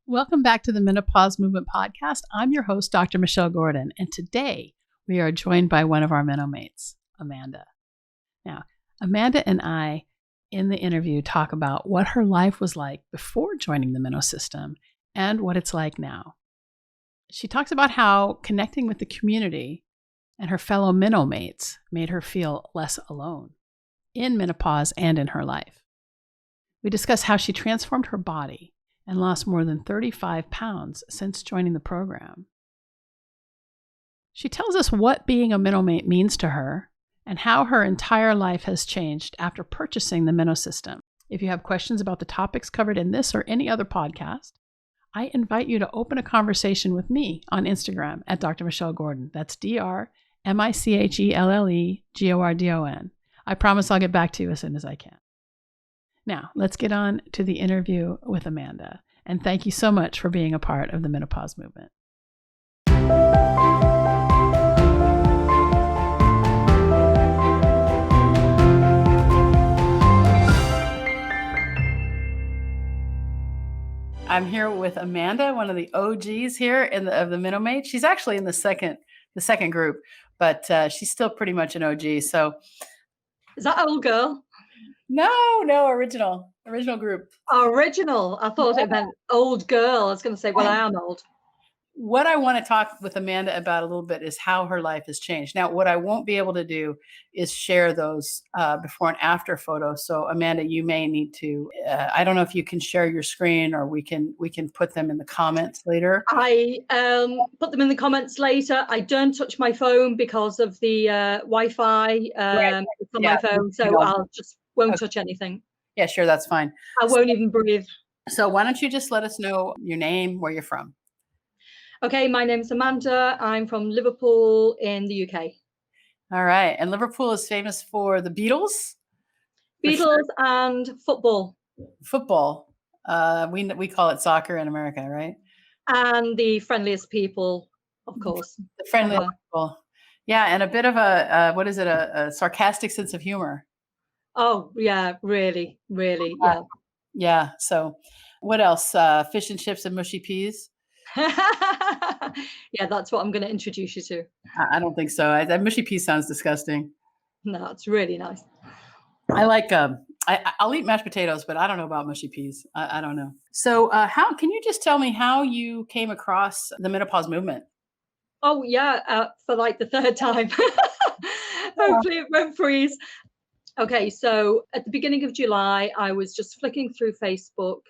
Welcome back to the Menopause Movement Podcast. I'm your host, Dr. Michelle Gordon, and today we are joined by one of our Menomates, Amanda. Now, Amanda and I, in the interview, talk about what her life was like before joining the Meno system and what it's like now. She talks about how connecting with the community and her fellow Menomates made her feel less alone in menopause and in her life. We discuss how she transformed her body and lost more than 35 pounds since joining the program. She tells us what being a Menomate means to her and how her entire life has changed after purchasing the Meno system. If you have questions about the topics covered in this or any other podcast, I invite you to open a conversation with me on Instagram at Dr. Michelle Gordon. That's DrMichellelleGordon. I promise I'll get back to you as soon as I can. Now, let's get on to the interview with Amanda. And thank you so much for being a part of the Menopause Movement. I'm here with Amanda, one of the OGs here of the Menomate. She's actually in the second group, but she's still pretty much an OG. So, is that old girl? No, original group. Original. I thought it meant old girl. I was going to say, well, I am old. What I want to talk with Amanda about a little bit is how her life has changed. Now, what I won't be able to do is share those before and after photos. So, Amanda, you may need to. I don't know if you can share your screen, or we can put them in the comments later. I put them in the comments later. I don't touch my phone because of the Wi-Fi on my phone, so I'll just won't touch anything. Yeah, sure, that's fine. I won't even breathe. So, why don't you just let us know your name, where you're from? Okay, my name's Amanda. I'm from Liverpool in the UK. All right. And Liverpool is famous for the Beatles? Beatles and football. Football. We call it soccer in America, right? And the friendliest people, of course. The friendliest people. Yeah, and a bit of a sarcastic sense of humor. Oh, yeah, really, yeah. Yeah, so what else? Fish and chips and mushy peas? Yeah, that's what I'm going to introduce you to. I don't think so. That mushy peas sounds disgusting. No, it's really nice. I like I'll eat mashed potatoes, but I don't know about mushy peas. I don't know. So how can you just tell me how you came across the menopause movement? Oh yeah, for like the third time. Hopefully it won't freeze. Okay, so at the beginning of July, I was just flicking through Facebook,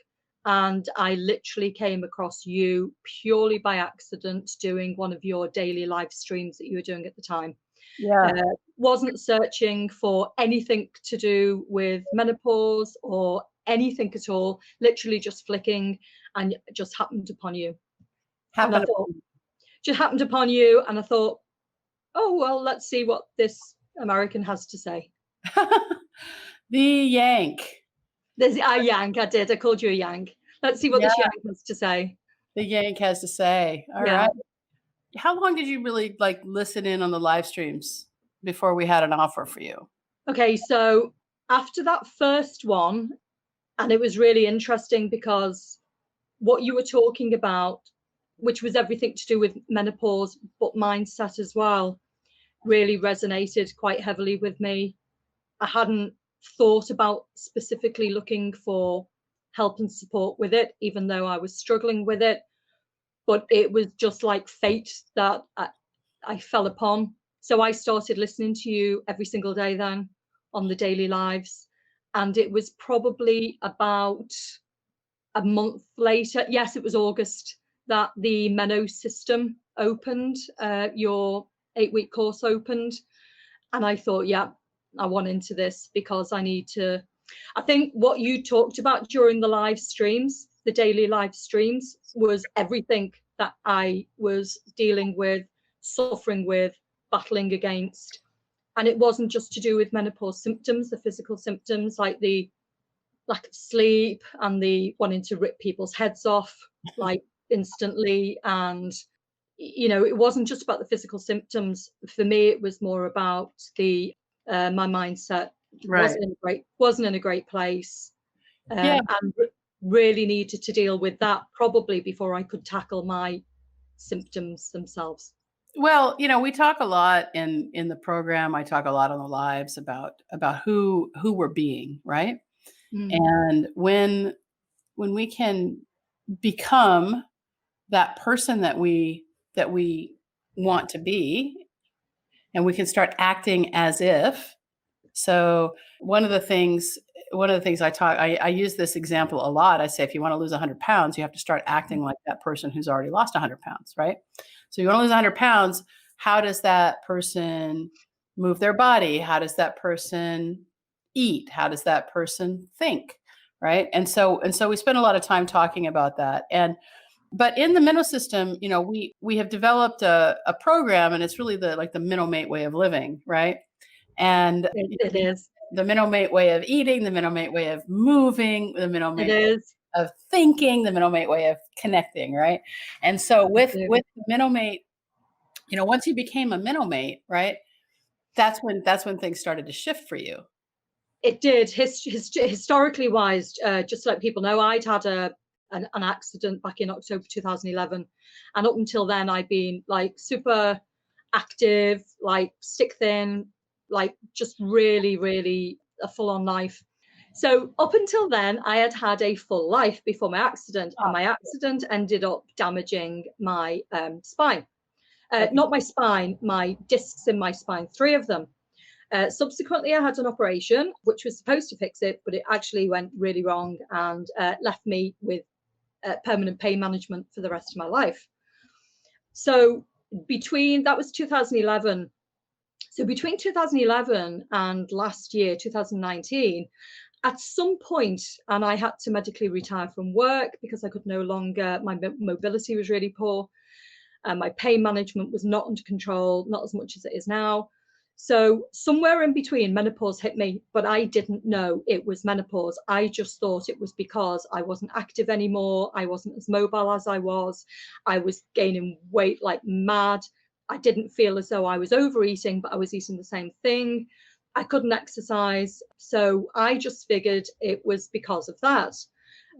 and I literally came across you purely by accident doing one of your daily live streams that you were doing at the time. Yeah. Wasn't searching for anything to do with menopause or anything at all, literally just flicking, and just happened upon you. Just happened upon you, and I thought, oh, well, let's see what this American has to say. The Yank. There's a Yank. I did. I called you a Yank. Let's see what this Yank has to say. The Yank has to say. All right. How long did you really listen in on the live streams before we had an offer for you? Okay, so after that first one, and it was really interesting because what you were talking about, which was everything to do with menopause, but mindset as well, really resonated quite heavily with me. I hadn't thought about specifically looking for help and support with it, even though I was struggling with it. But it was just like fate that I fell upon. So I started listening to you every single day then on the daily lives. And it was probably about a month later, yes, it was August, that the Meno system opened, your 8-week course opened. And I thought, yeah, I want into this because I think what you talked about during the live streams, the daily live streams, was everything that I was dealing with, suffering with, battling against. And it wasn't just to do with menopause symptoms, the physical symptoms like the lack of sleep and the wanting to rip people's heads off like instantly. And, you know, it wasn't just about the physical symptoms. For me, it was more about my mindset. Right. Wasn't in a great place. And really needed to deal with that probably before I could tackle my symptoms themselves. Well, we talk a lot in the program. I talk a lot on the lives about who we're being, right? Mm. And when we can become that person that we want to be, and we can start acting as if. So one of the things I use this example a lot. I say, if you want to lose 100 pounds, you have to start acting like that person who's already lost 100 pounds, right? So you want to lose 100 pounds. How does that person move their body? How does that person eat? How does that person think? Right. And so we spend a lot of time talking about that. But in the Minnow system, we have developed a program, and it's really the Minnow Mate way of living, right? And It is. the Minnow Mate way of eating, the Minnow Mate way of moving, the Minnow It Mate is. of thinking, the Minnow Mate way of connecting, right? And so with the Minnow Mate, once you became a Minnow Mate, right, that's when things started to shift for you. It did. Historically wise, just to let people know, I'd had an accident back in October 2011, and up until then, I'd been like super active, like stick thin, like just really, really a full on life. So up until then, I had had a full life before my accident, and my accident ended up damaging my spine. Not my spine, my discs in my spine, 3 of them. Subsequently, I had an operation which was supposed to fix it, but it actually went really wrong and left me with permanent pain management for the rest of my life. So that was 2011. So between 2011 and last year, 2019, at some point, and I had to medically retire from work because I could no longer, my mobility was really poor, and my pain management was not under control, not as much as it is now. So somewhere in between, menopause hit me, but I didn't know it was menopause. I just thought it was because I wasn't active anymore. I wasn't as mobile as I was. I was gaining weight like mad. I didn't feel as though I was overeating, but I was eating the same thing. I couldn't exercise. So I just figured it was because of that.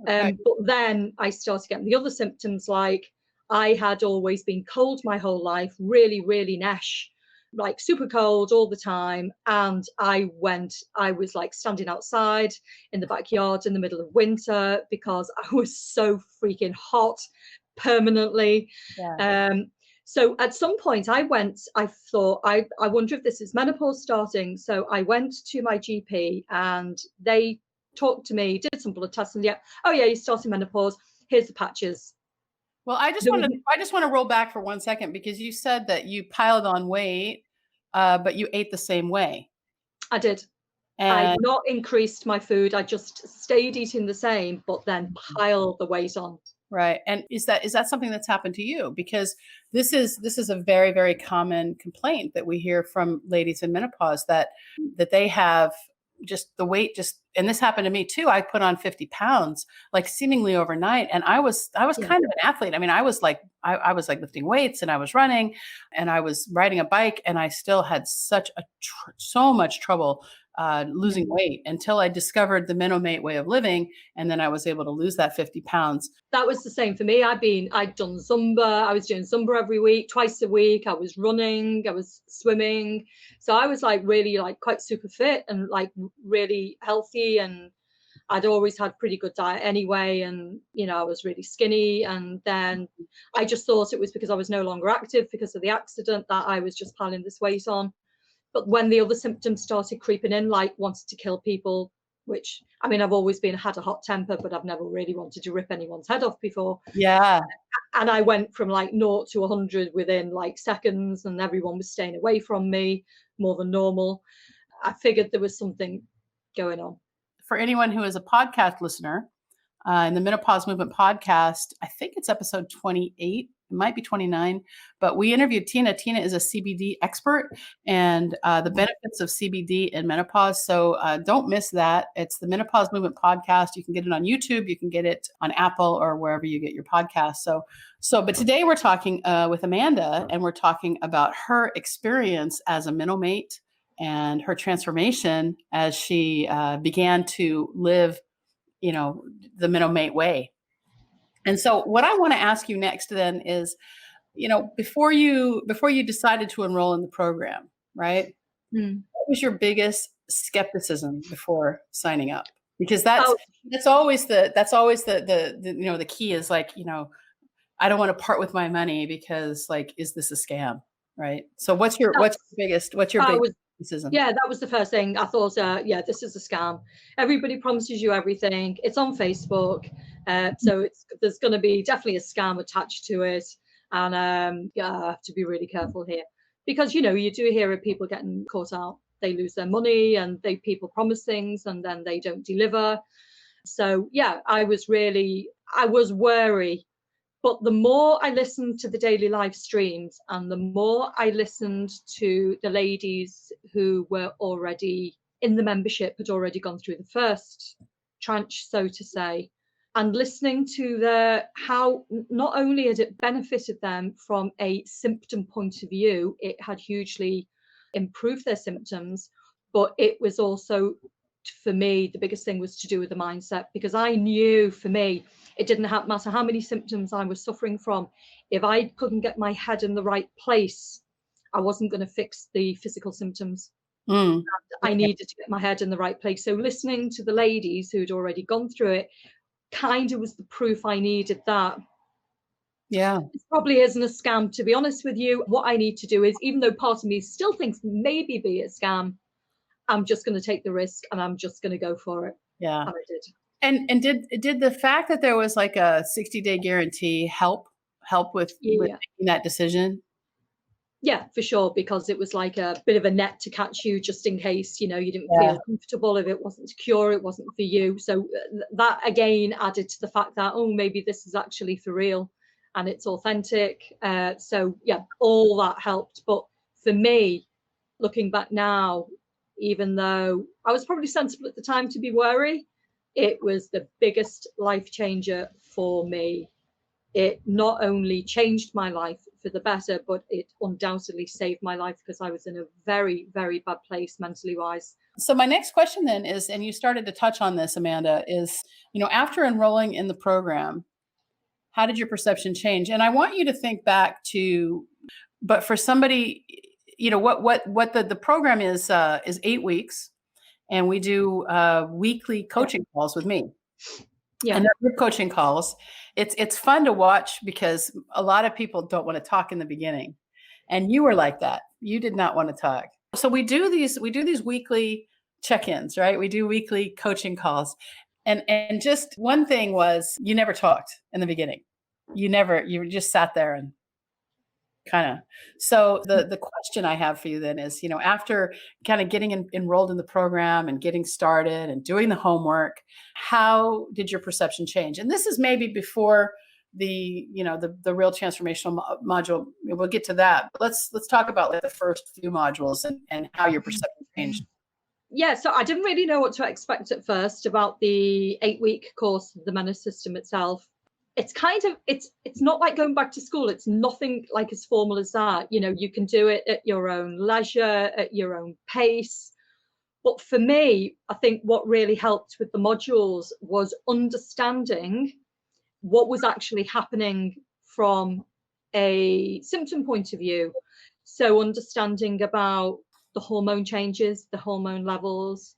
Okay. But then I started getting the other symptoms, like I had always been cold my whole life, really, really nesh, like super cold all the time. And I was like standing outside in the backyard in the middle of winter because I was so freaking hot permanently. Yeah. So at some point I thought, I wonder if this is menopause starting. So I went to my GP and they talked to me, did some blood tests, and oh yeah, you're starting menopause. Here's the patches. Well, I just want to roll back for 1 second, because you said that you piled on weight, but you ate the same way. I did. And I not increased my food. I just stayed eating the same, but then piled the weight on. right. And is that something that's happened to you? Because this is a very, very common complaint that we hear from ladies in menopause, that they have just the weight and this happened to me too. I put on 50 pounds like seemingly overnight. And I was kind of an athlete. I mean, I was like lifting weights, and I was running, and I was riding a bike, and I still had so much trouble losing weight until I discovered the Minnow Mate way of living. And then I was able to lose that 50 pounds. That was the same for me. I'd done Zumba. I was doing Zumba every week, twice a week. I was running, I was swimming. So I was like really like quite super fit and like really healthy. And I'd always had pretty good diet anyway. And, I was really skinny. And then I just thought it was because I was no longer active because of the accident that I was just piling this weight on. But when the other symptoms started creeping in, like wanted to kill people, which, I mean, I've always had a hot temper, but I've never really wanted to rip anyone's head off before. Yeah. And I went from like 0 to 100 within like seconds, and everyone was staying away from me more than normal. I figured there was something going on. For anyone who is a podcast listener, in the Menopause Movement podcast, I think it's episode 28. It might be 29, but we interviewed Tina. Tina is a CBD expert, and the benefits of CBD in menopause. So don't miss that. It's the Menopause Movement podcast. You can get it on YouTube. You can get it on Apple or wherever you get your podcasts. But today we're talking with Amanda, and we're talking about her experience as a Minnow Mate and her transformation as she began to live the MenoMate way. And so what I want to ask you next then is, before you decided to enroll in the program, right? What was your biggest skepticism before signing up? Because that's always the key is like, I don't want to part with my money because like, is this a scam? Right. So what's your biggest criticism? Yeah, that was the first thing I thought. This is a scam. Everybody promises you everything. It's on Facebook, so there's going to be definitely a scam attached to it, and I have to be really careful here because you do hear of people getting caught out. They lose their money, and people promise things and then they don't deliver. So yeah, I was wary. But the more I listened to the daily live streams and the more I listened to the ladies who were already in the membership, had already gone through the first tranche, so to say, and listening to how not only had it benefited them from a symptom point of view, it had hugely improved their symptoms, but it was also, for me, the biggest thing was to do with the mindset, because I knew for me, it didn't matter how many symptoms I was suffering from. If I couldn't get my head in the right place, I wasn't going to fix the physical symptoms. I needed to get my head in the right place. So listening to the ladies who'd already gone through it kind of was the proof I needed that. Yeah. It probably isn't a scam, to be honest with you. What I need to do is, even though part of me still thinks maybe be a scam, I'm just going to take the risk and I'm just going to go for it. Yeah. And I did. And did the fact that there was like a 60-day guarantee help with making that decision? Yeah, for sure, because it was like a bit of a net to catch you just in case, you didn't feel comfortable, if it wasn't secure, it wasn't for you. So that again added to the fact that, maybe this is actually for real and it's authentic. So yeah, all that helped. But for me, looking back now, even though I was probably sensible at the time to be wary, it was the biggest life changer for me. It not only changed my life for the better, but it undoubtedly saved my life because I was in a very, very bad place mentally wise. So my next question then is, and you started to touch on this, Amanda, is, after enrolling in the program, how did your perception change? And I want you to think back to, but for somebody, what the program is 8 weeks, and we do weekly coaching calls with me. Yeah. And they're group coaching calls. It's fun to watch because a lot of people don't want to talk in the beginning. And you were like that. You did not want to talk. So we do these weekly check-ins, right? We do weekly coaching calls. And just one thing was, you never talked in the beginning. You just sat there and kind of. So the question I have for you then is, after kind of getting enrolled in the program and getting started and doing the homework, how did your perception change? And this is maybe before the real transformational module. We'll get to that. But let's talk about like the first few modules and how your perception changed. Yeah, so I didn't really know what to expect at first about the 8-week course, the Menos system itself. It's kind of, it's not like going back to school. It's nothing like as formal as that. You can do it at your own leisure, at your own pace. But for me, I think what really helped with the modules was understanding what was actually happening from a symptom point of view. So understanding about the hormone changes, the hormone levels.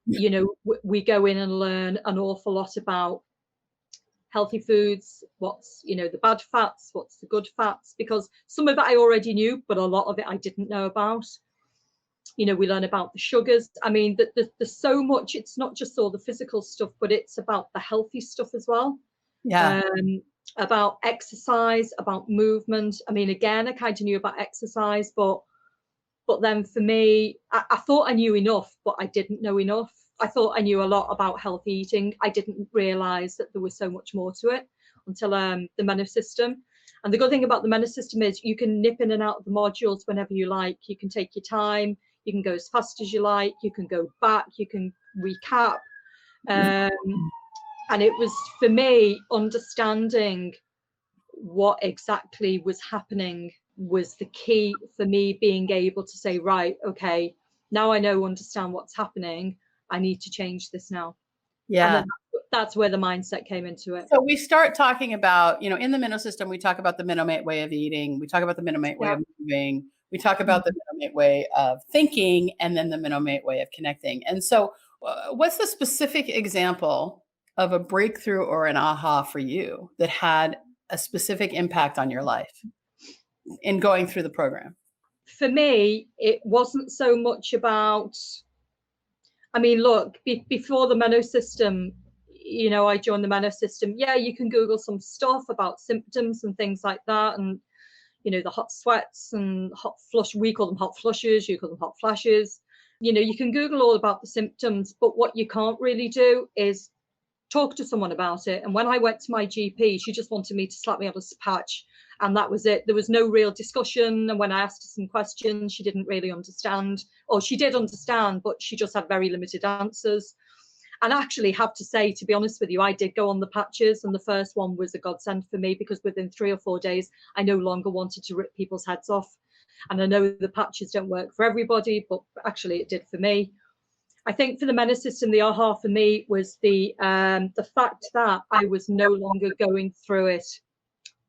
We go in and learn an awful lot about healthy foods, what's the bad fats, what's the good fats, because some of it I already knew, but a lot of it I didn't know about. We learn about the sugars. I mean, there's so much. It's not just all the physical stuff, but it's about the healthy stuff as well. Yeah. About exercise, about movement. I mean, again, I kind of knew about exercise, but then for me, I thought I knew enough, but I didn't know enough. I thought I knew a lot about healthy eating. I didn't realize that there was so much more to it until the Menos system. And the good thing about the Menos system is you can nip in and out of the modules whenever you like. You can take your time. You can go as fast as you like. You can go back. You can recap. And it was, for me, understanding what exactly was happening was the key for me being able to say, right, okay, now I understand what's happening. I need to change this now. Yeah. that's where the mindset came into it. So we start talking about, in the Meno system, we talk about the Menomate way of eating. We talk about the Menomate way of moving. We talk about the Menomate way of thinking, and then the Menomate way of connecting. And so what's the specific example of a breakthrough or an aha for you that had a specific impact on your life in going through the program? For me, it wasn't so much about, look, before the Meno system, I joined the Meno system. Yeah, you can Google some stuff about symptoms and things like that. And, the hot sweats and hot flush, we call them hot flushes, you call them hot flashes. You can Google all about the symptoms, but what you can't really do is talk to someone about it. And when I went to my GP, she just wanted me to slap me on a patch, and that was it. There was no real discussion. And when I asked her some questions, she didn't really understand, or she did understand, but she just had very limited answers. And I actually have to say, to be honest with you, I did go on the patches, and the first one was a godsend for me, because within 3 or 4 days, I no longer wanted to rip people's heads off. And I know the patches don't work for everybody, but actually it did for me. I think for the Meno system, the aha for me was the fact that I was no longer going through it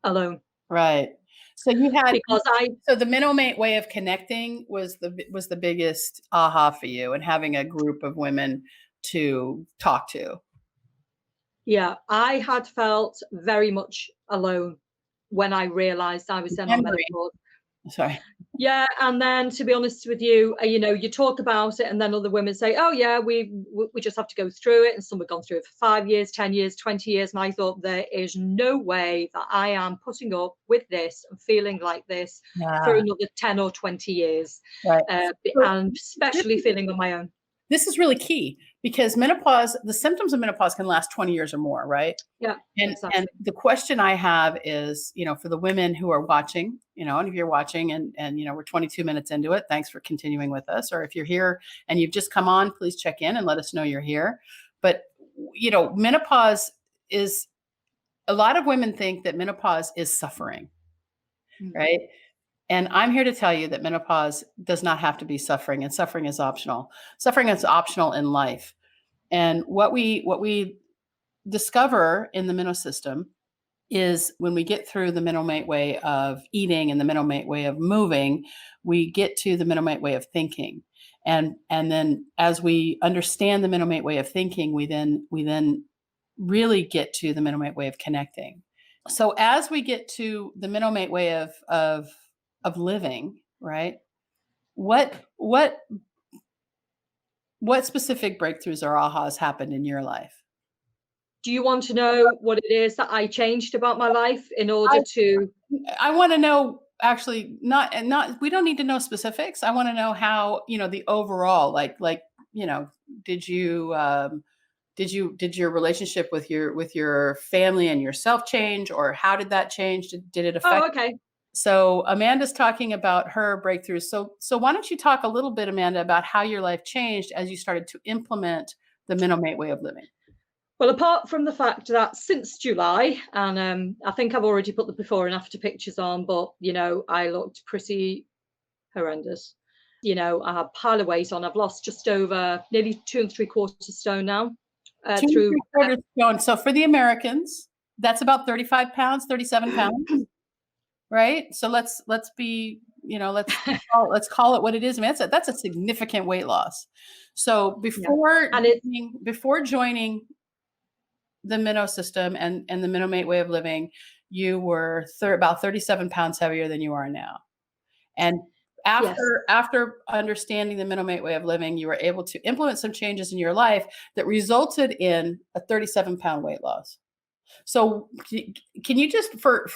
alone. Right. So you had, because so the Menomate way of connecting was the biggest aha for you, and having a group of women to talk to. Yeah, I had felt very much alone when I realized I was then on menopause. Sorry. Yeah, and then to be honest with you, you talk about it, and then other women say, "Oh yeah, we just have to go through it." And some have gone through it for 5 years, 10 years, 20 years, and I thought, there is no way that I am putting up with this and feeling like this for another 10 or 20 years, right. And especially feeling on my own. This is really key, because menopause, the symptoms of menopause can last 20 years or more, right? Yeah. And, exactly. And the question I have is, for the women who are watching, and if you're watching and we're 22 minutes into it, thanks for continuing with us. Or if you're here and you've just come on, please check in and let us know you're here. But, menopause is, a lot of women think that menopause is suffering, right? And I'm here to tell you that menopause does not have to be suffering, and suffering is optional. Suffering is optional in life. And what we discover in the Meno system is, when we get through the Menomate way of eating and the Menomate way of moving, we get to the Menomate way of thinking. And then as we understand the Menomate way of thinking, we then really get to the Menomate way of connecting. So as we get to the Menomate way of living, right? What specific breakthroughs or ahas happened in your life? Do you want to know what it is that I changed about my life in order to? I want to know, actually, not, we don't need to know specifics. I want to know how, the overall, did your relationship with your family and yourself change, or how did that change? Did it affect? Oh, okay. So Amanda's talking about her breakthroughs. So why don't you talk a little bit, Amanda, about how your life changed as you started to implement the Menomate way of living? Well, apart from the fact that since July, and I think I've already put the before and after pictures on, but, I looked pretty horrendous. I have a pile of weight on. I've lost just over nearly 2 3/4 stone now. 2 3/4 stone. So for the Americans, that's about 35 pounds, 37 pounds. Right. So let's be, let's call it what it is. I mean, that's a significant weight loss. So before joining the Meno system and the Menomate way of living, you were about 37 pounds heavier than you are now. And after understanding the Menomate way of living, you were able to implement some changes in your life that resulted in a 37-pound weight loss. So can you just, for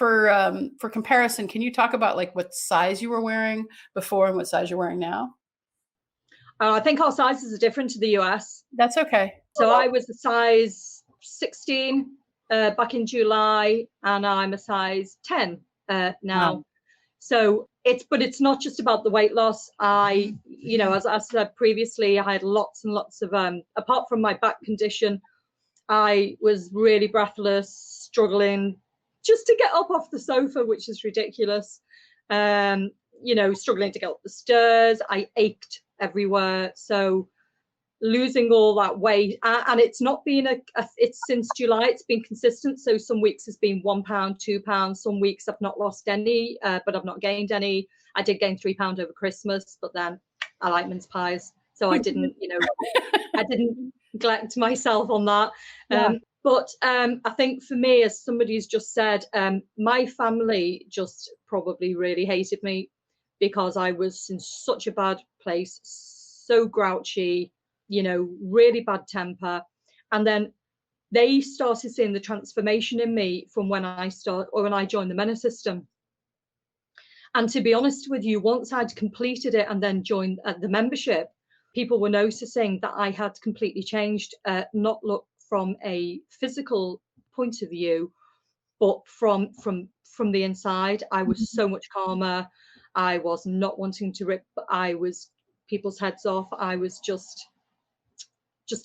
comparison, can you talk about what size you were wearing before and what size you're wearing now? I think our sizes are different to the US. That's okay. So I was a size 16 back in July, and I'm a size 10 now. Wow. So it's not just about the weight loss. As I said previously, I had lots and lots of, apart from my back condition, I was really breathless, struggling just to get up off the sofa, which is ridiculous. Struggling to get up the stairs. I ached everywhere. So, losing all that weight, and it's not been it's since July, it's been consistent. So some weeks has been £1, £2. Some weeks I've not lost any, but I've not gained any. I did gain £3 over Christmas, but then I like mince pies, so I didn't, I didn't neglect myself on that. Yeah. But I think for me, as somebody's just said, my family just probably really hated me because I was in such a bad place, so grouchy, really bad temper. And then they started seeing the transformation in me from when I joined the Menno system. And to be honest with you, once I'd completed it and then joined the membership, people were noticing that I had completely changed, not look from a physical point of view, but from the inside. I was so much calmer. I was not wanting to rip people's heads off. I was just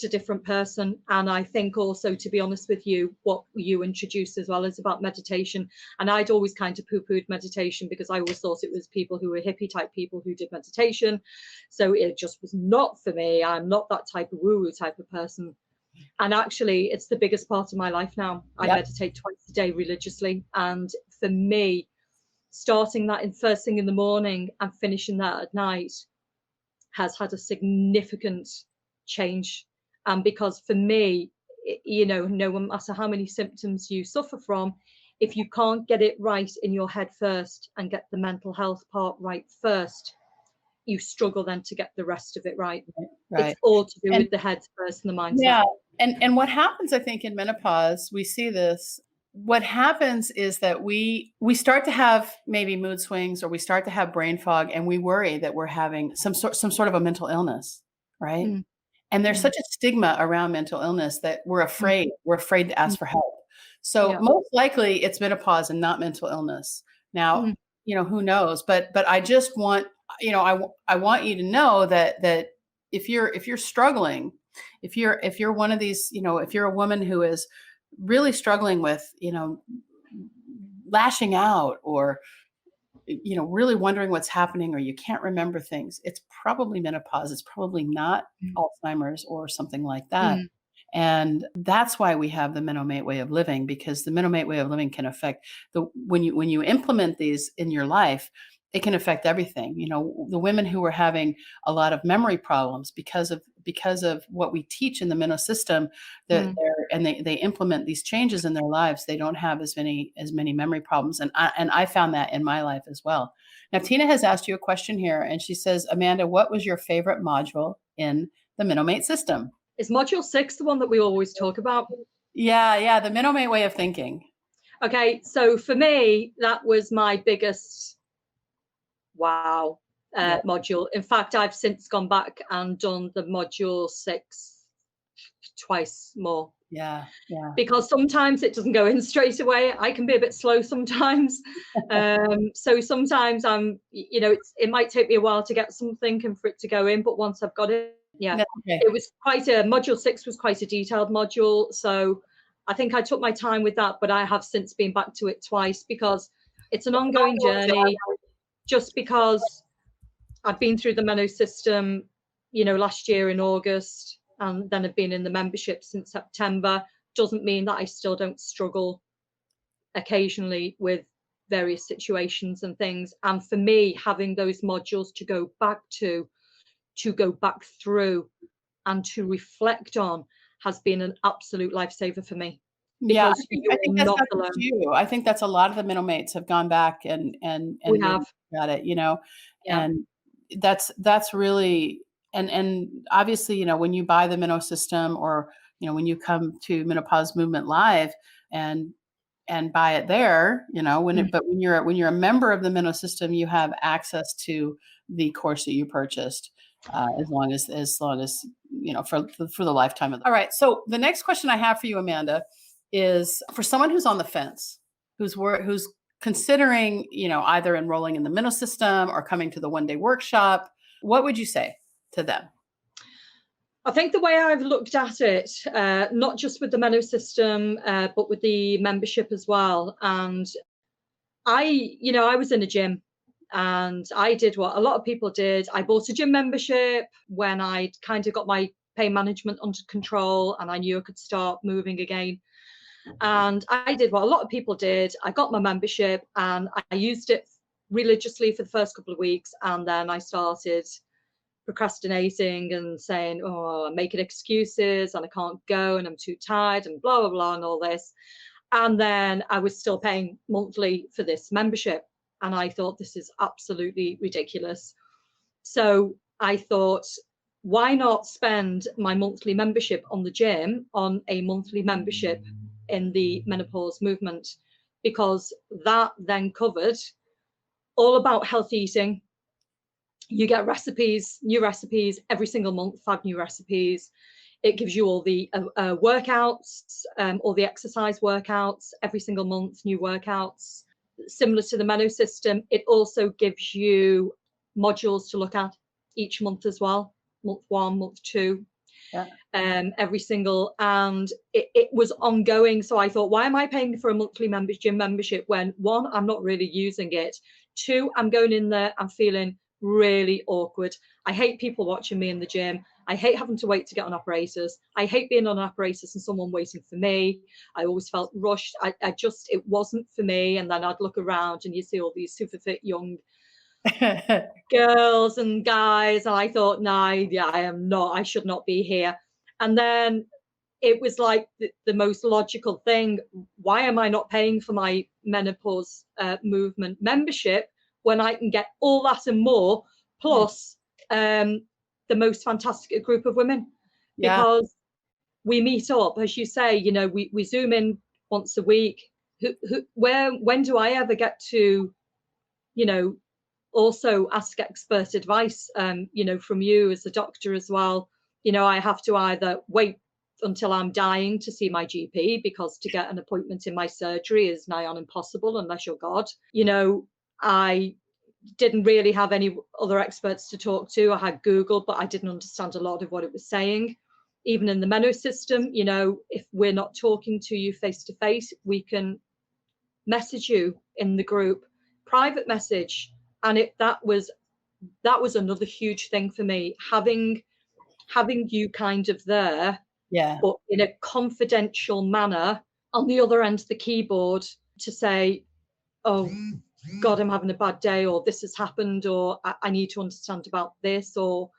a different person. And I think also, to be honest with you, what you introduced as well is about meditation. And I'd always kind of poo-pooed meditation because I always thought it was people who were hippie type people who did meditation. So it just was not for me. I'm not that type of woo-woo type of person. And actually, it's the biggest part of my life now. I meditate twice a day religiously. And for me, starting that in first thing in the morning and finishing that at night has had a significant change. Because for me, no matter how many symptoms you suffer from, if you can't get it right in your head first and get the mental health part right first, you struggle then to get the rest of it right. It's all to do with the head first and the mindset. Yeah. And what happens, I think, in menopause, we see this. What happens is that we start to have maybe mood swings, or we start to have brain fog, and we worry that we're having some sort of a mental illness, right? Mm. And there's such a stigma around mental illness that we're afraid to ask for help. So most likely it's menopause and not mental illness. Now, who knows? But I just want, I want you to know that if you're struggling, if you're one of these, if you're a woman who is really struggling with, lashing out, or really wondering what's happening, or you can't remember things, it's probably menopause. It's probably not Alzheimer's or something like that. And that's why we have the Menomate way of living, because the Menomate way of living can affect when you implement these in your life, it can affect everything. The women who are having a lot of memory problems because of what we teach in the Menno system, they implement these changes in their lives, they don't have as many memory problems. And I found that in my life as well. Now, Tina has asked you a question here, and she says, Amanda, what was your favorite module in the Menomate system? Is module 6 the one that we always talk about? Yeah, the Menomate way of thinking. Okay, so for me, that was my biggest module. In fact, I've since gone back and done the module 6 twice more. Yeah. Because sometimes it doesn't go in straight away. I can be a bit slow sometimes. So sometimes it might take me a while to get something and for it to go in, but once I've got it, it was module 6 was quite a detailed module. So I think I took my time with that, but I have since been back to it twice because it's an ongoing journey. Just because I've been through the Menno system, last year in August, and then I've been in the membership since September, doesn't mean that I still don't struggle occasionally with various situations and things. And for me, having those modules to go back through and to reflect on has been an absolute lifesaver for me. Yeah, I think that's not alone. I think that's a lot of the Menomates have gone back and we have got it, and that's really, and obviously, when you buy the Menno system, or, when you come to Menopause Movement Live and buy it there, but when you're a member of the Menno system, you have access to the course that you purchased. As long as for the lifetime of. All right. So the next question I have for you, Amanda, is for someone who's on the fence, who's considering, either enrolling in the Menno system or coming to the one-day workshop, what would you say to them? I think the way I've looked at it, not just with the Menno system, but with the membership as well. And I was in a gym, and I did what a lot of people did. I bought a gym membership when I kind of got my pain management under control, and I knew I could start moving again. And I did what a lot of people did. I got my membership and I used it religiously for the first couple of weeks, and then I started procrastinating and saying, oh, I'm making excuses and I can't go and I'm too tired and blah blah blah and all this. And then I was still paying monthly for this membership, and I thought, this is absolutely ridiculous. So I thought, why not spend my monthly membership on the gym on a monthly membership in the menopause movement? Because that then covered all about health eating. You get recipes, new recipes every single month, 5 new recipes. It gives you all the workouts, all the exercise workouts every single month, new workouts. Similar to the Meno system, it also gives you modules to look at each month as well. Month 1, month 2, Yeah. every single, and it was ongoing. So I thought, why am I paying for a monthly gym membership when, 1, I'm not really using it, 2, I'm going in there, I'm feeling really awkward. I hate people watching me in the gym. I hate having to wait to get on apparatus. I hate being on an apparatus and someone waiting for me. I always felt rushed. I just, it wasn't for me. And then I'd look around and you see all these super fit young girls and guys, and I thought, nah, yeah, I should not be here. And then it was like the most logical thing. Why am I not paying for my menopause movement membership when I can get all that and more, plus the most fantastic group of women? Yeah. Because we meet up, as you say, you know, we Zoom in once a week. When do I ever get to, you know, also ask expert advice, you know, from you as a doctor as well? You know, I have to either wait until I'm dying to see my GP, because to get an appointment in my surgery is nigh on impossible unless you're God. You know, I didn't really have any other experts to talk to. I had Google, but I didn't understand a lot of what it was saying. Even in the Meno system, you know, if we're not talking to you face to face, we can message you in the group, private message. And that was another huge thing for me, having you kind of there, Yeah. but in a confidential manner on the other end of the keyboard, to say, oh God, I'm having a bad day, or this has happened, or I need to understand about this, or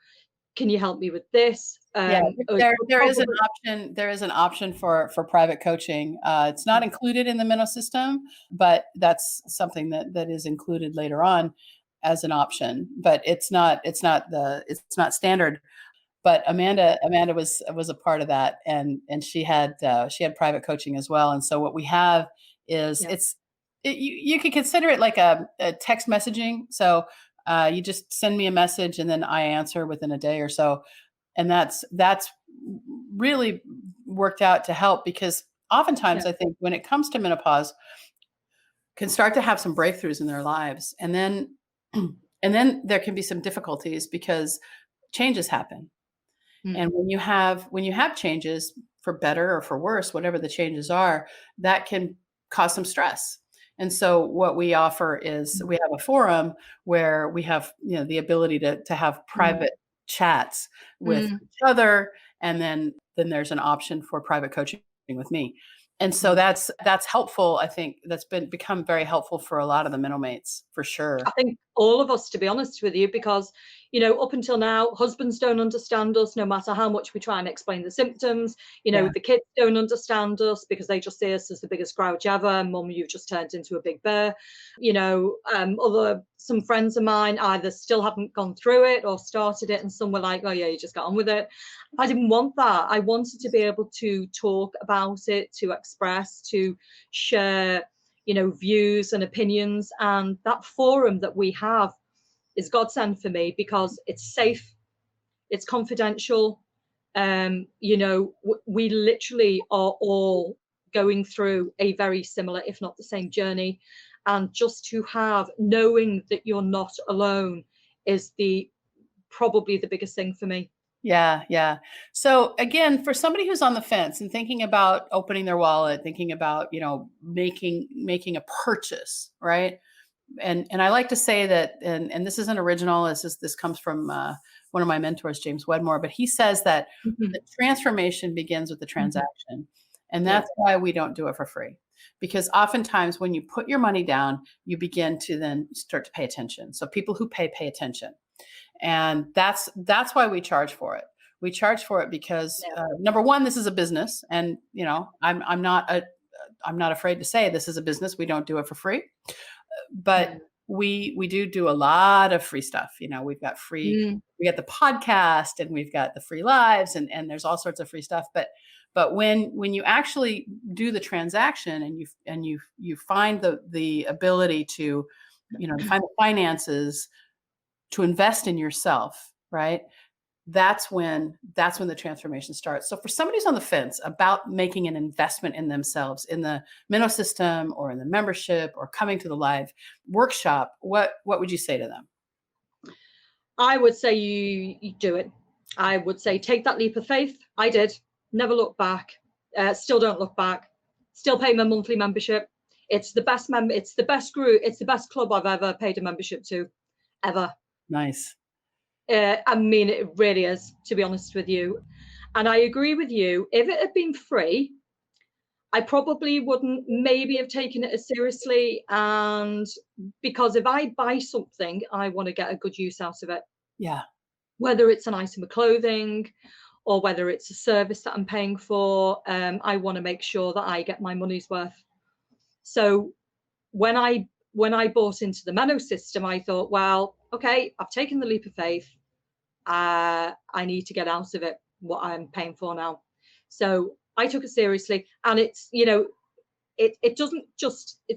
can you help me with this? Yeah, there is an Probably, option. There is an option for private coaching. It's not included in the Minnow system, but that's something that is included later on as an option. But it's not standard. But Amanda was a part of that, and she had private coaching as well. And so what we have is yeah, you could consider it like a text messaging. So you just send me a message and then I answer within a day or so, and that's really worked out to help, because oftentimes yeah, I think when it comes to menopause, can start to have some breakthroughs in their lives, and then there can be some difficulties because changes happen. And when you have changes, for better or for worse, whatever the changes are, that can cause some stress. And so what we offer is we have a forum where we have, the ability to have private chats with each other, and then there's an option for private coaching with me. And so that's helpful. I think that's become very helpful for a lot of the mental mates, for sure. I think all of us, to be honest with you, because, you know, up until now, husbands don't understand us, no matter how much we try and explain the symptoms. You know, Yeah. the kids don't understand us because they just see us as the biggest grouch ever. Mum, you've just turned into a big bear. You know, some friends of mine either still haven't gone through it or started it, and some were like, oh yeah, you just got on with it. I didn't want that. I wanted to be able to talk about it, to express, to share, you know, views and opinions. And that forum that we have is godsend for me, because it's safe, it's confidential. You know, we literally are all going through a very similar, if not the same journey. And just to have, knowing that you're not alone, is probably the biggest thing for me. Yeah, yeah. So again, for somebody who's on the fence and thinking about opening their wallet, thinking about, making a purchase, right? And I like to say that, and this isn't original. This comes from one of my mentors, James Wedmore, but he says that Mhm. the transformation begins with the transaction. And Yeah. that's why we don't do it for free. Because oftentimes when you put your money down, you begin to then start to pay attention. So people who pay attention. And that's why we charge for it. We charge for it because Yeah. number one, this is a business, and I'm not afraid to say this is a business. We don't do it for free, but Mm. we do a lot of free stuff. We've got free, Mm. we got the podcast, and we've got the free lives, and there's all sorts of free stuff. But when you actually do the transaction and you find the ability to find the finances to invest in yourself, right? That's when the transformation starts. So for somebody who's on the fence about making an investment in themselves, in the Minnow system or in the membership or coming to the live workshop, what would you say to them? I would say you do it. I would say take that leap of faith. I did. Never look back. Still don't look back. Still pay my monthly membership. It's the best It's the best group. It's the best club I've ever paid a membership to, ever. Nice. I mean, it really is, to be honest with you. And I agree with you. If it had been free, I probably wouldn't maybe have taken it as seriously. And because if I buy something, I want to get a good use out of it, Yeah. whether it's an item of clothing or whether it's a service that I'm paying for. I want to make sure that I get my money's worth. So when I bought into the Menno system, I thought, well, okay, I've taken the leap of faith. I need to get out of it what I'm paying for now. So I took it seriously, and it's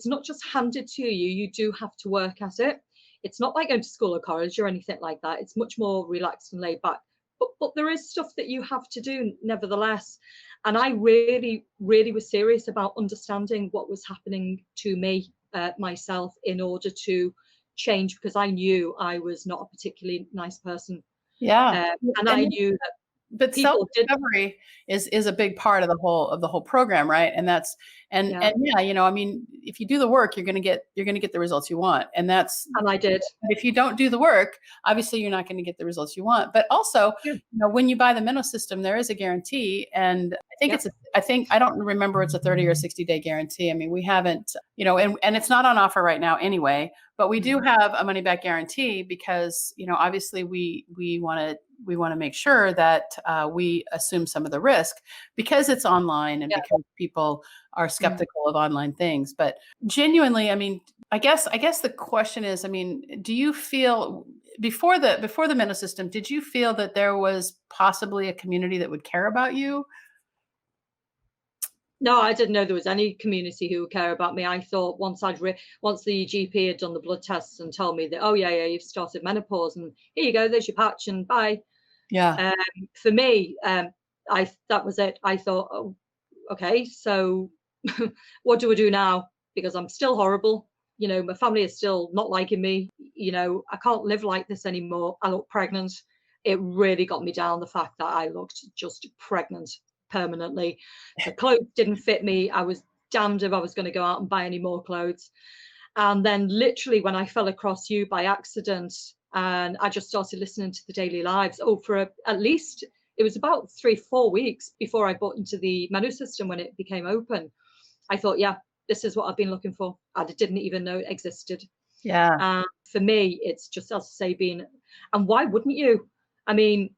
not just handed to you. You do have to work at it. It's not like going to school or college or anything like that. It's much more relaxed and laid back. But there is stuff that you have to do nevertheless. And I really, really was serious about understanding what was happening to me, myself, in order to change, because I knew I was not a particularly nice person. Yeah. And I And knew that but people did. self-discovery is a big part of the whole program, right? And that's Yeah, and yeah, I mean, if you do the work, you're gonna get the results you want. And that's and I did. if you don't do the work, obviously you're not going to get the results you want. But also, Yeah. when you buy the Minnow system, there is a guarantee, and Yep. I don't remember it's a 30 or 60-day guarantee. I mean, we haven't, and it's not on offer right now anyway. But we do have a money back guarantee because obviously we want to make sure that we assume some of the risk because it's online and Yeah. because people are Mm. skeptical of online things. But genuinely, I mean, I guess the question is, I mean, do you feel before the Minnow system, did you feel that there was possibly a community that would care about you? No, I didn't know there was any community who would care about me. I thought once the GP had done the blood tests and told me that, oh yeah, you've started menopause, and here you go, there's your patch, and bye. Yeah. Um, for me, that was it. I thought, oh, okay, so what do I do now? Because I'm still horrible. My family is still not liking me. I can't live like this anymore. I look pregnant. It really got me down, the fact that I looked just pregnant permanently. The clothes didn't fit me. I was damned if I was going to go out and buy any more clothes. And then literally when I fell across you by accident, and I just started listening to the daily lives, at least it was about 3-4 weeks before I bought into the Menu system when it became open. I thought, yeah, this is what I've been looking for. I didn't even know it existed. Yeah. For me, it's just, as I say, and why wouldn't you? I mean,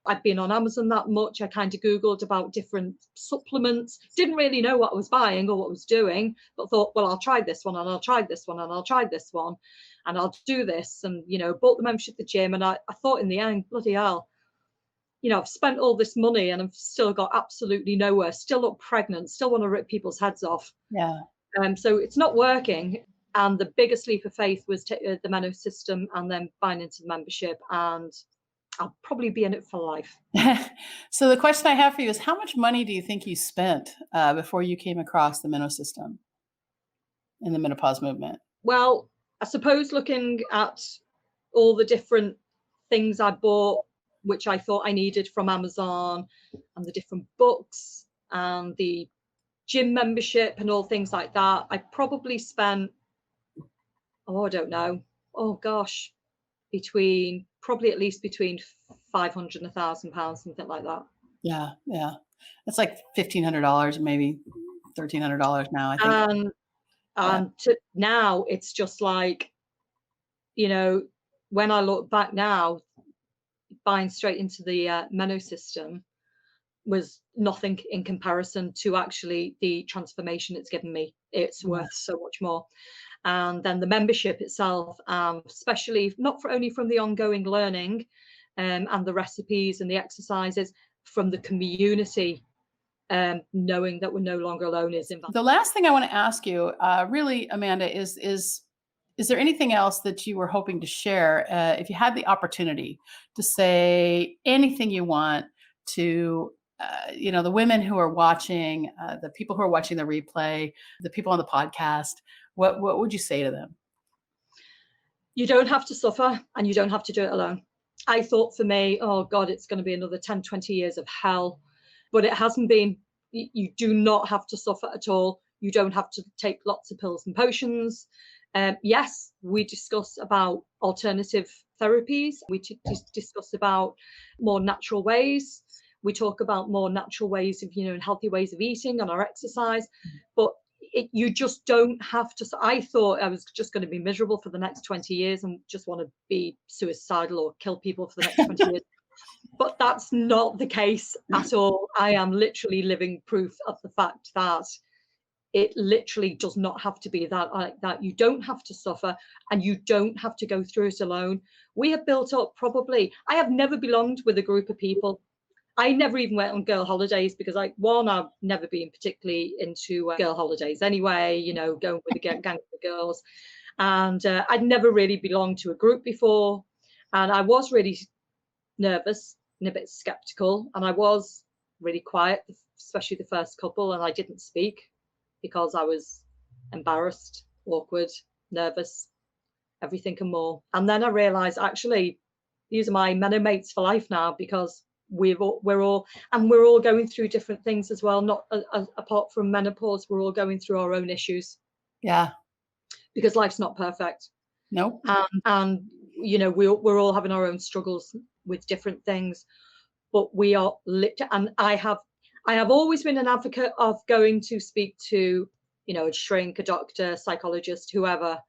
I've been on Amazon that much. I kind of Googled about different supplements, didn't really know what I was buying or what I was doing, but thought, well, I'll try this one and I'll try this one and I'll try this one and I'll do this. And, bought the membership at the gym. And I thought in the end, bloody hell, I've spent all this money and I've still got absolutely nowhere, still look pregnant, still want to rip people's heads off. Yeah. So it's not working. And the biggest leap of faith was the Menno system and then buying into the membership. And I'll probably be in it for life. So the question I have for you is, how much money do you think you spent before you came across the Minnow system in the menopause movement? Well, I suppose looking at all the different things I bought, which I thought I needed from Amazon, and the different books and the gym membership and all things like that, I probably spent, I don't know. Oh gosh, probably at least between 500 and £1,000, something like that. Yeah. Yeah. It's like $1,500, maybe $1,300 now, I think. And now it's just like, when I look back now, buying straight into the Menno system was nothing in comparison to actually the transformation it's given me. It's worth so much more. And then the membership itself, especially not only from the ongoing learning and the recipes and the exercises, from the community, knowing that we're no longer alone is invaluable. The last thing I want to ask you, really, Amanda, is there anything else that you were hoping to share? If you had the opportunity to say anything you want to, the women who are watching, the people who are watching the replay, the people on the podcast, what would you say to them? You don't have to suffer, and you don't have to do it alone. I thought for me, oh God, it's going to be another 10, 20 years of hell. But it hasn't been. You do not have to suffer at all. You don't have to take lots of pills and potions. Yes, we discuss about alternative therapies. We discuss about more natural ways. We talk about more natural ways of, and healthy ways of eating and our exercise. But you just don't have to. I thought I was just going to be miserable for the next 20 years and just want to be suicidal or kill people for the next 20 years. But that's not the case at all. I am literally living proof of the fact that it literally does not have to be that like that. You don't have to suffer, and you don't have to go through it alone. We have built up I have never belonged with a group of people. I never even went on girl holidays because, I've never been particularly into girl holidays anyway, going with a gang of girls. And I'd never really belonged to a group before. And I was really nervous and a bit skeptical, and I was really quiet, especially the first couple, and I didn't speak because I was embarrassed, awkward, nervous, everything and more. And then I realized, actually, these are my Menno mates for life now, because we're all going through different things as well. Not apart from menopause, we're all going through our own issues. Yeah, because life's not perfect. Nope. And we're all having our own struggles with different things, but we are and I have always been an advocate of going to speak to, a shrink, a doctor, psychologist, whoever,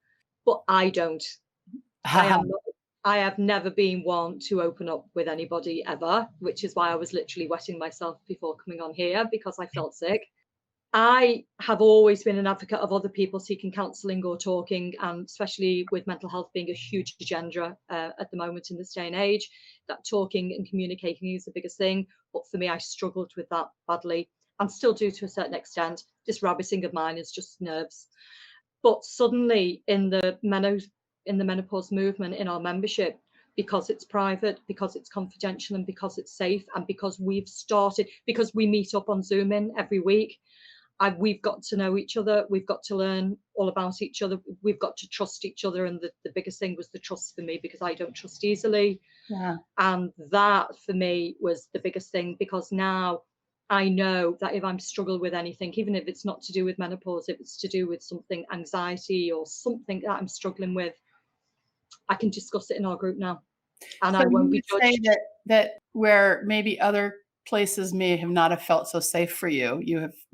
but I don't. I have never been one to open up with anybody ever, which is why I was literally wetting myself before coming on here, because I felt sick. I have always been an advocate of other people seeking counselling or talking, and especially with mental health being a huge agenda at the moment in this day and age, that talking and communicating is the biggest thing. But for me, I struggled with that badly, and still do to a certain extent. This rabbiting of mine is just nerves. But suddenly in the menopause movement, in our membership, because it's private, because it's confidential, and because it's safe, and because we meet up on Zoom every week, we've got to know each other. We've got to learn all about each other. We've got to trust each other. And the biggest thing was the trust for me, because I don't trust easily. Yeah. And that for me was the biggest thing, because now I know that if I'm struggling with anything, even if it's not to do with menopause, if it's to do with something, anxiety or something that I'm struggling with, I can discuss it in our group now. And so I won't be judged. Say that where maybe other places may have not have felt so safe for you,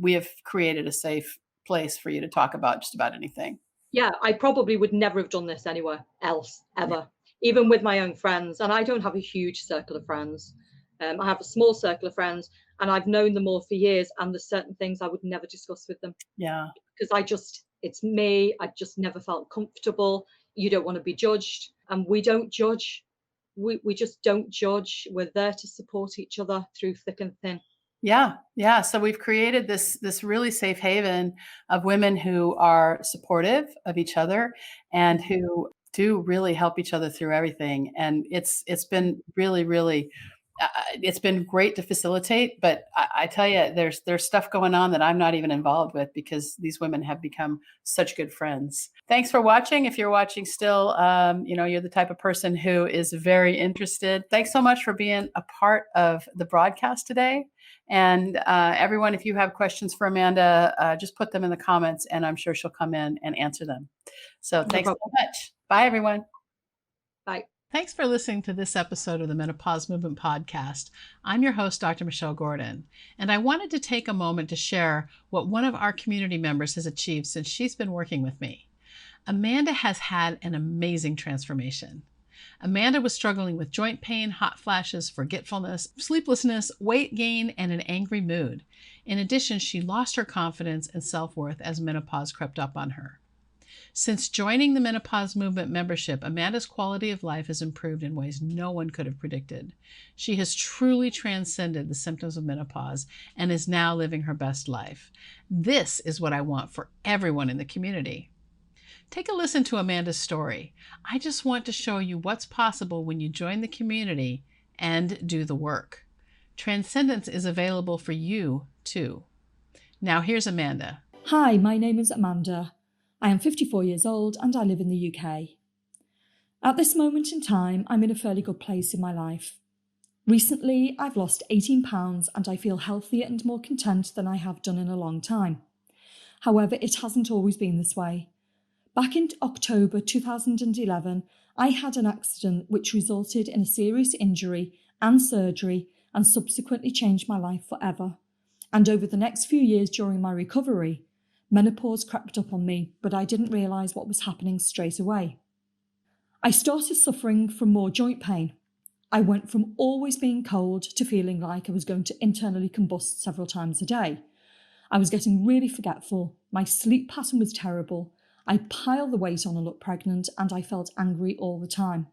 we have created a safe place for you to talk about just about anything. Yeah, I probably would never have done this anywhere else, ever, even with my own friends. And I don't have a huge circle of friends. I have a small circle of friends, and I've known them all for years, and there's certain things I would never discuss with them. Yeah. Because it's me, I just never felt comfortable. You don't want to be judged, and we don't judge. We just don't judge. We're there to support each other through thick and thin. Yeah. Yeah. So we've created this really safe haven of women who are supportive of each other and who do really help each other through everything. And it's been really, really, it's been great to facilitate, but I tell you, there's stuff going on that I'm not even involved with, because these women have become such good friends. Thanks for watching. If you're watching still, you're the type of person who is very interested. Thanks so much for being a part of the broadcast today. And everyone, if you have questions for Amanda, just put them in the comments, and I'm sure she'll come in and answer them. So thanks so much. Bye, everyone. Bye. Thanks for listening to this episode of the Menopause Movement Podcast. I'm your host, Dr. Michelle Gordon, and I wanted to take a moment to share what one of our community members has achieved since she's been working with me. Amanda has had an amazing transformation. Amanda was struggling with joint pain, hot flashes, forgetfulness, sleeplessness, weight gain, and an angry mood. In addition, she lost her confidence and self-worth as menopause crept up on her. Since joining the Menopause Movement membership, Amanda's quality of life has improved in ways no one could have predicted. She has truly transcended the symptoms of menopause and is now living her best life. This is what I want for everyone in the community. Take a listen to Amanda's story. I just want to show you what's possible when you join the community and do the work. Transcendence is available for you too. Now here's Amanda. Hi, my name is Amanda. I am 54 years old and I live in the UK. At this moment in time, I'm in a fairly good place in my life. Recently, I've lost 18 pounds and I feel healthier and more content than I have done in a long time. However, it hasn't always been this way. Back in October 2011, I had an accident which resulted in a serious injury and surgery and subsequently changed my life forever. And over the next few years during my recovery, menopause crept up on me, but I didn't realise what was happening straight away. I started suffering from more joint pain. I went from always being cold to feeling like I was going to internally combust several times a day. I was getting really forgetful, my sleep pattern was terrible, I piled the weight on and looked pregnant, and I felt angry all the time.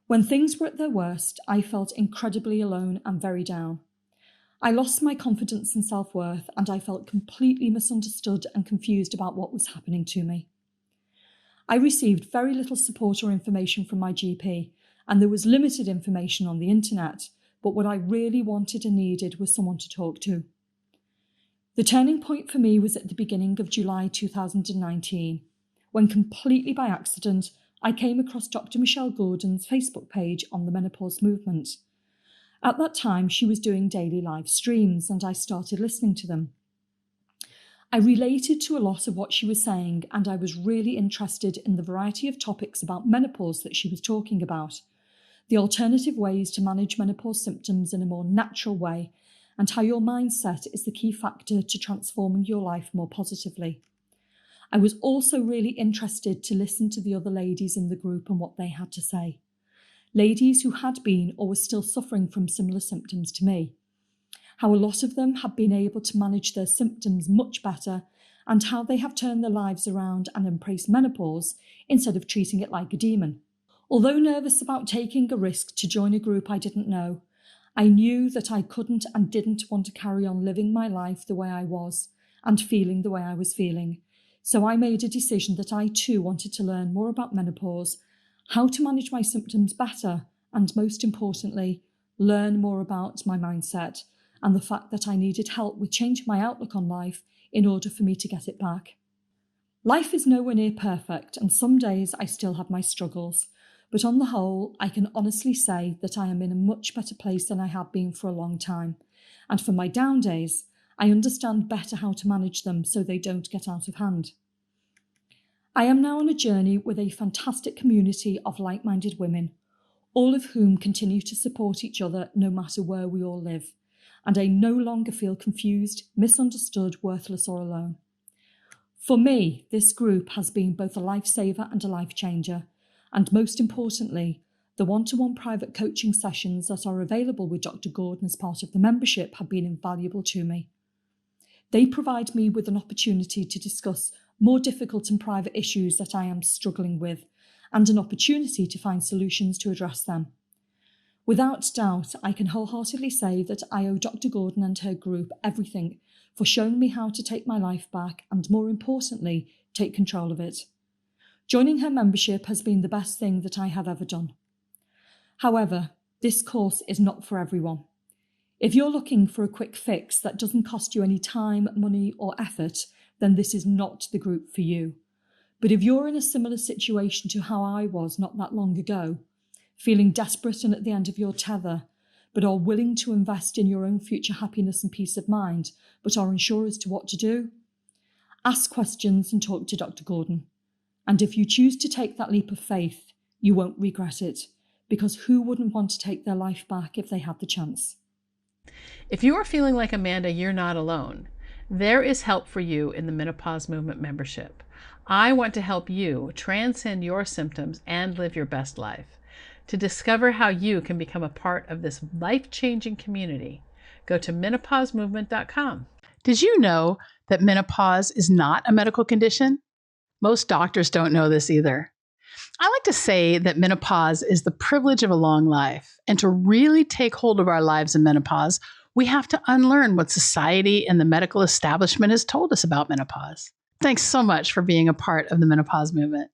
When things were at their worst, I felt incredibly alone and very down. I lost my confidence and self-worth, and I felt completely misunderstood and confused about what was happening to me. I received very little support or information from my GP, and there was limited information on the internet, but what I really wanted and needed was someone to talk to. The turning point for me was at the beginning of July 2019, when completely by accident, I came across Dr. Michelle Gordon's Facebook page on the Menopause Movement. At that time, she was doing daily live streams and I started listening to them. I related to a lot of what she was saying and I was really interested in the variety of topics about menopause that she was talking about, the alternative ways to manage menopause symptoms in a more natural way, and how your mindset is the key factor to transforming your life more positively. I was also really interested to listen to the other ladies in the group and what they had to say. Ladies who had been or were still suffering from similar symptoms to me. How a lot of them have been able to manage their symptoms much better and how they have turned their lives around and embraced menopause instead of treating it like a demon. Although nervous about taking a risk to join a group I didn't know, I knew that I couldn't and didn't want to carry on living my life the way I was and feeling the way I was feeling. So I made a decision that I too wanted to learn more about menopause, how to manage my symptoms better, and most importantly, learn more about my mindset and the fact that I needed help with changing my outlook on life in order for me to get it back. Life is nowhere near perfect, and some days I still have my struggles, but on the whole, I can honestly say that I am in a much better place than I have been for a long time, and for my down days, I understand better how to manage them so they don't get out of hand. I am now on a journey with a fantastic community of like-minded women, all of whom continue to support each other no matter where we all live, and I no longer feel confused, misunderstood, worthless or alone. For me, this group has been both a lifesaver and a life changer, and most importantly, the one-to-one private coaching sessions that are available with Dr. Gordon as part of the membership have been invaluable to me. They provide me with an opportunity to discuss more difficult and private issues that I am struggling with, and an opportunity to find solutions to address them. Without doubt, I can wholeheartedly say that I owe Dr. Gordon and her group everything for showing me how to take my life back and, more importantly, take control of it. Joining her membership has been the best thing that I have ever done. However, this course is not for everyone. If you're looking for a quick fix that doesn't cost you any time, money or effort, then this is not the group for you. But if you're in a similar situation to how I was not that long ago, feeling desperate and at the end of your tether, but are willing to invest in your own future happiness and peace of mind, but are unsure as to what to do, ask questions and talk to Dr. Gordon. And if you choose to take that leap of faith, You won't regret it, because who wouldn't want to take their life back if they had the chance? If you are feeling like Amanda, you're not alone. There is help for you in the Menopause Movement membership. I want to help you transcend your symptoms and live your best life. To discover how you can become a part of this life-changing community, go to menopausemovement.com. Did you know that menopause is not a medical condition? Most doctors don't know this either. I like to say that menopause is the privilege of a long life, and to really take hold of our lives in menopause, we have to unlearn what society and the medical establishment has told us about menopause. Thanks so much for being a part of the Menopause Movement.